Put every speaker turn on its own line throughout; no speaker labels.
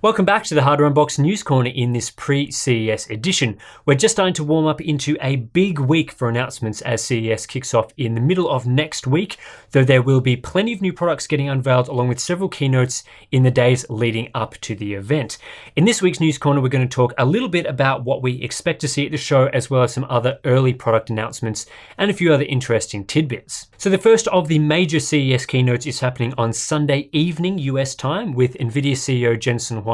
Welcome back to the Hardware Unboxed News Corner in this pre-CES edition. We're just starting to warm up into a big week for announcements as CES kicks off in the middle of next week, though there will be plenty of new products getting unveiled along with several keynotes in the days leading up to the event. In this week's News Corner, we're going to talk a little bit about what we expect to see at the show, as well as some other early product announcements and a few other interesting tidbits. So the first of the major CES keynotes is happening on Sunday evening US time, with Nvidia CEO Jensen Huang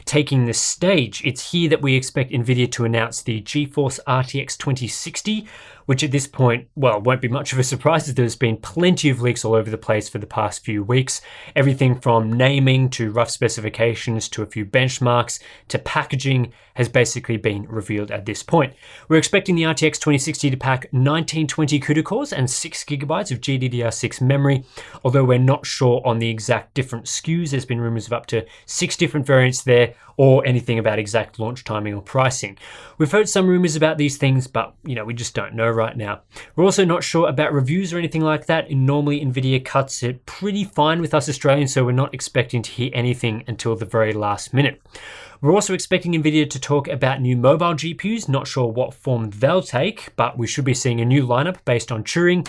taking the stage. It's here that we expect Nvidia to announce the GeForce RTX 2060, which at this point, well, won't be much of a surprise as there's been plenty of leaks all over the place for the past few weeks. Everything from naming to rough specifications to a few benchmarks to packaging has basically been revealed at this point. We're expecting the RTX 2060 to pack 1920 CUDA cores and 6 GB of GDDR6 memory, although we're not sure on the exact different SKUs. There's been rumors of up to 6 different variants there, or anything about exact launch timing or pricing. We've heard some rumors about these things, but we just don't know right now. We're also not sure about reviews or anything like that, and normally Nvidia cuts it pretty fine with us Australians, so we're not expecting to hear anything until the very last minute. We're also expecting Nvidia to talk about new mobile GPUs, not sure what form they'll take, but we should be seeing a new lineup based on Turing.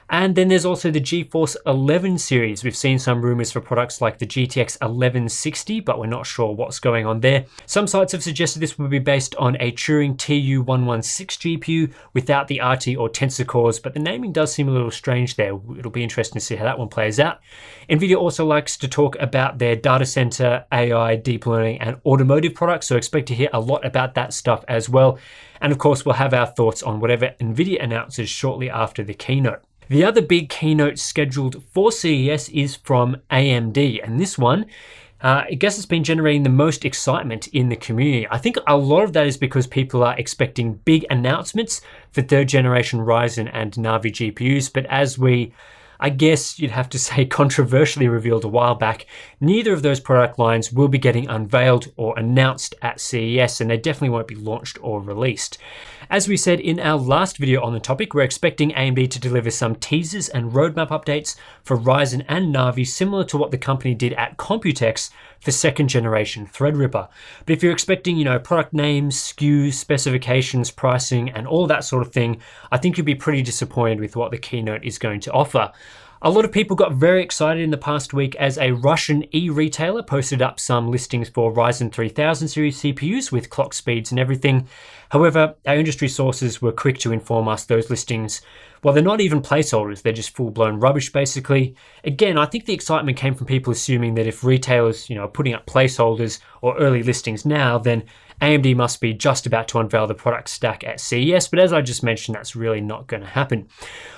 And then there's also the GeForce 11 series. We've seen some rumors for products like the GTX 1160, but we're not sure what's going on there. Some sites have suggested this will be based on a Turing TU116 GPU without the RT or Tensor cores, but the naming does seem a little strange there. It'll be interesting to see how that one plays out. Nvidia also likes to talk about their data center, AI, deep learning, and automotive products, so expect to hear a lot about that stuff as well. And of course, we'll have our thoughts on whatever Nvidia announces shortly after the keynote. The other big keynote scheduled for CES is from AMD, and this one, I guess it's been generating the most excitement in the community. I think a lot of that is because people are expecting big announcements for third generation Ryzen and Navi GPUs, but as I guess you'd have to say controversially revealed a while back, neither of those product lines will be getting unveiled or announced at CES, and they definitely won't be launched or released. As we said in our last video on the topic, we're expecting AMD to deliver some teasers and roadmap updates for Ryzen and Navi, similar to what the company did at Computex for second generation Threadripper. But if you're expecting, product names, SKUs, specifications, pricing, and all that sort of thing, I think you'll be pretty disappointed with what the keynote is going to offer. A lot of people got very excited in the past week as a Russian e-retailer posted up some listings for Ryzen 3000 series CPUs with clock speeds and everything. However, our industry sources were quick to inform us those listings, well, they're not even placeholders, they're just full-blown rubbish basically. Again, I think the excitement came from people assuming that if retailers, are putting up placeholders or early listings now, then AMD must be just about to unveil the product stack at CES, but as I just mentioned, that's really not going to happen.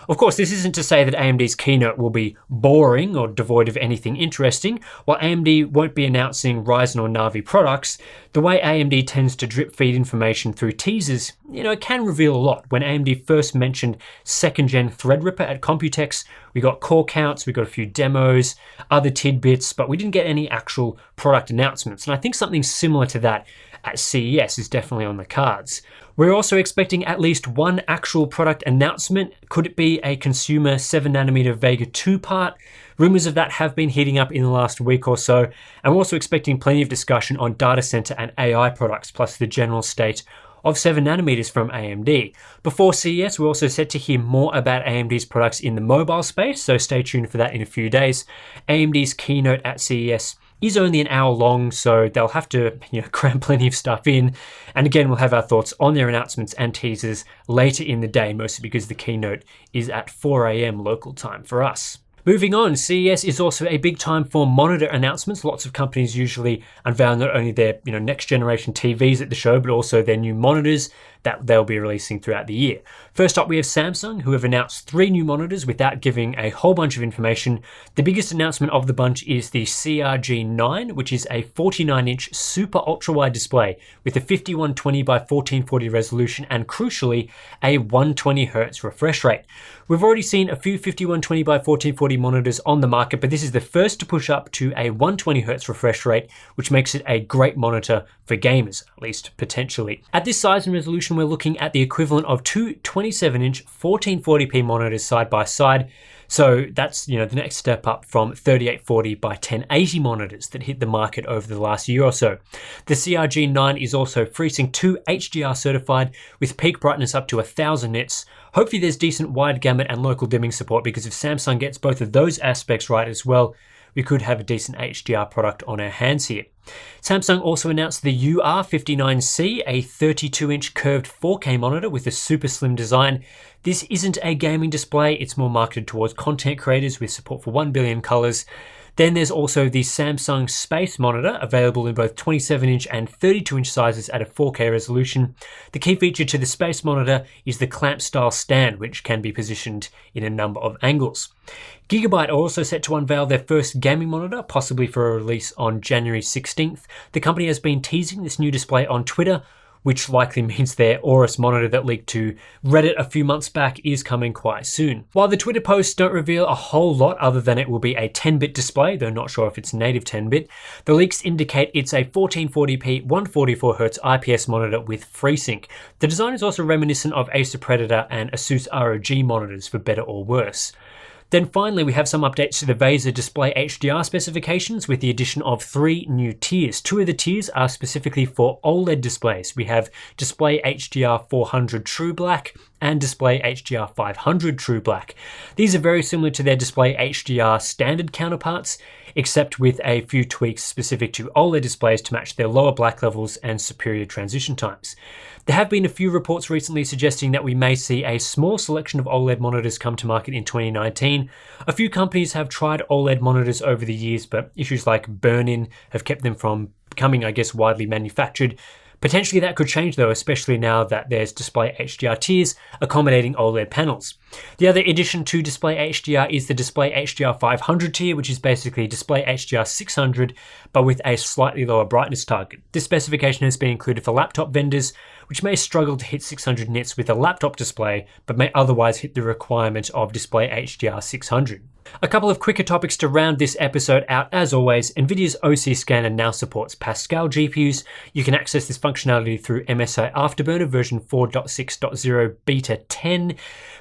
Of course, this isn't to say that AMD's keynote will be boring or devoid of anything interesting. While AMD won't be announcing Ryzen or Navi products, the way AMD tends to drip feed information through teasers, it can reveal a lot. When AMD first mentioned second-gen Threadripper at Computex, we got core counts, we got a few demos, other tidbits, but we didn't get any actual product announcements. And I think something similar to that at CES is definitely on the cards. We're also expecting at least one actual product announcement. Could it be a consumer 7nm Vega 2 part? Rumors of that have been heating up in the last week or so. And we're also expecting plenty of discussion on data center and AI products, plus the general state of 7nm from AMD. Before CES, we're also set to hear more about AMD's products in the mobile space, so stay tuned for that in a few days. AMD's keynote at CES is only an hour long, so they'll have to cram plenty of stuff in. And again, we'll have our thoughts on their announcements and teasers later in the day, mostly because the keynote is at 4 AM local time for us. Moving on, CES is also a big time for monitor announcements. Lots of companies usually unveil not only their next generation TVs at the show, but also their new monitors that they'll be releasing throughout the year. First up, we have Samsung, who have announced 3 new monitors without giving a whole bunch of information. The biggest announcement of the bunch is the CRG9, which is a 49-inch super ultra-wide display with a 5120 by 1440 resolution and, crucially, a 120Hz refresh rate. We've already seen a few 5120 by 1440 monitors on the market, but this is the first to push up to a 120Hz refresh rate, which makes it a great monitor for gamers, at least potentially. At this size and resolution, addition, we're looking at the equivalent of two 27-inch 1440p monitors side by side. So that's, the next step up from 3840 by 1080 monitors that hit the market over the last year or so. The CRG9 is also FreeSync 2 HDR certified with peak brightness up to 1000 nits. Hopefully there's decent wide gamut and local dimming support, because if Samsung gets both of those aspects right as well, we could have a decent HDR product on our hands here. Samsung also announced the UR59C, a 32-inch curved 4K monitor with a super slim design. This isn't a gaming display, it's more marketed towards content creators with support for 1 billion colors. Then there's also the Samsung Space Monitor, available in both 27-inch and 32-inch sizes at a 4K resolution. The key feature to the Space Monitor is the clamp-style stand, which can be positioned in a number of angles. Gigabyte are also set to unveil their first gaming monitor, possibly for a release on January 16th. The company has been teasing this new display on Twitter, which likely means their Aorus monitor that leaked to Reddit a few months back is coming quite soon. While the Twitter posts don't reveal a whole lot other than it will be a 10-bit display, though not sure if it's native 10-bit, the leaks indicate it's a 1440p 144Hz IPS monitor with FreeSync. The design is also reminiscent of Acer Predator and Asus ROG monitors, for better or worse. Then finally, we have some updates to the VESA display HDR specifications with the addition of 3 new tiers. 2 of the tiers are specifically for OLED displays. We have Display HDR 400 True Black and Display HDR 500 True Black. These are very similar to their Display HDR standard counterparts, except with a few tweaks specific to OLED displays to match their lower black levels and superior transition times. There have been a few reports recently suggesting that we may see a small selection of OLED monitors come to market in 2019. A few companies have tried OLED monitors over the years, but issues like burn-in have kept them from becoming, widely manufactured. Potentially that could change though, especially now that there's Display HDR tiers accommodating OLED panels. The other addition to Display HDR is the Display HDR 500 tier, which is basically Display HDR 600, but with a slightly lower brightness target. This specification has been included for laptop vendors, which may struggle to hit 600 nits with a laptop display, but may otherwise hit the requirement of Display HDR 600. A couple of quicker topics to round this episode out. As always, Nvidia's OC scanner now supports Pascal GPUs. You can access this functionality through MSI Afterburner version 4.6.0 beta 10.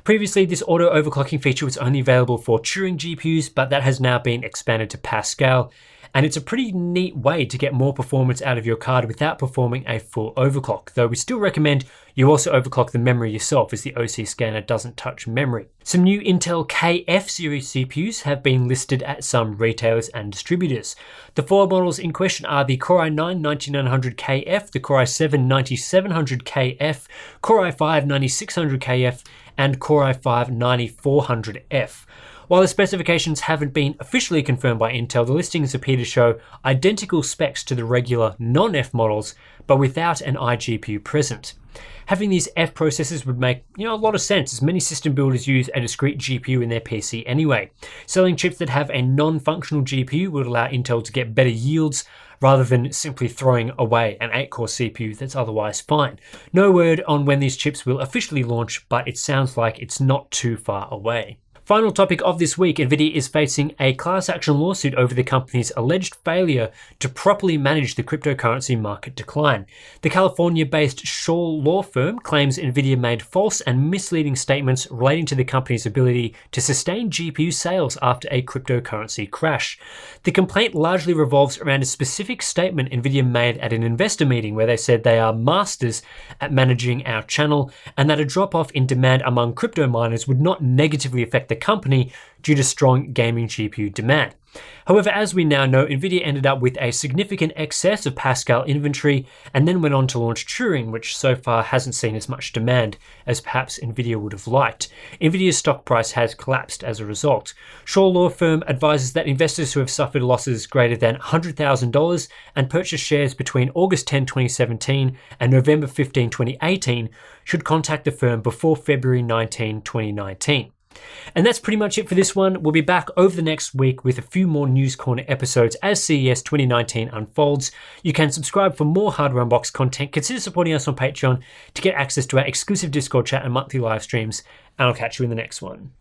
Previously, this auto overclocking feature was only available for Turing GPUs, but that has now been expanded to Pascal. And it's a pretty neat way to get more performance out of your card without performing a full overclock, though we still recommend you also overclock the memory yourself, as the OC scanner doesn't touch memory. Some new Intel KF series CPUs have been listed at some retailers and distributors. The 4 models in question are the Core i9 9900KF, the Core i7 9700KF, Core i5 9600KF, and Core i5 9400F. While the specifications haven't been officially confirmed by Intel, the listings appear to show identical specs to the regular non-F models, but without an iGPU present. Having these F processors would make a lot of sense, as many system builders use a discrete GPU in their PC anyway. Selling chips that have a non-functional GPU would allow Intel to get better yields, rather than simply throwing away an 8-core CPU that's otherwise fine. No word on when these chips will officially launch, but it sounds like it's not too far away. Final topic of this week, Nvidia is facing a class action lawsuit over the company's alleged failure to properly manage the cryptocurrency market decline. The California-based Shaw law firm claims Nvidia made false and misleading statements relating to the company's ability to sustain GPU sales after a cryptocurrency crash. The complaint largely revolves around a specific statement Nvidia made at an investor meeting where they said they are masters at managing our channel and that a drop-off in demand among crypto miners would not negatively affect the company due to strong gaming GPU demand. However, as we now know, Nvidia ended up with a significant excess of Pascal inventory and then went on to launch Turing, which so far hasn't seen as much demand as perhaps Nvidia would have liked. Nvidia's stock price has collapsed as a result. Shaw law firm advises that investors who have suffered losses greater than $100,000 and purchased shares between August 10, 2017 and November 15, 2018 should contact the firm before February 19, 2019. And that's pretty much it for this one. We'll be back over the next week with a few more News Corner episodes as CES 2019 unfolds. You can subscribe for more hardware unboxed content. Consider supporting us on Patreon to get access to our exclusive Discord chat and monthly live streams. And I'll catch you in the next one.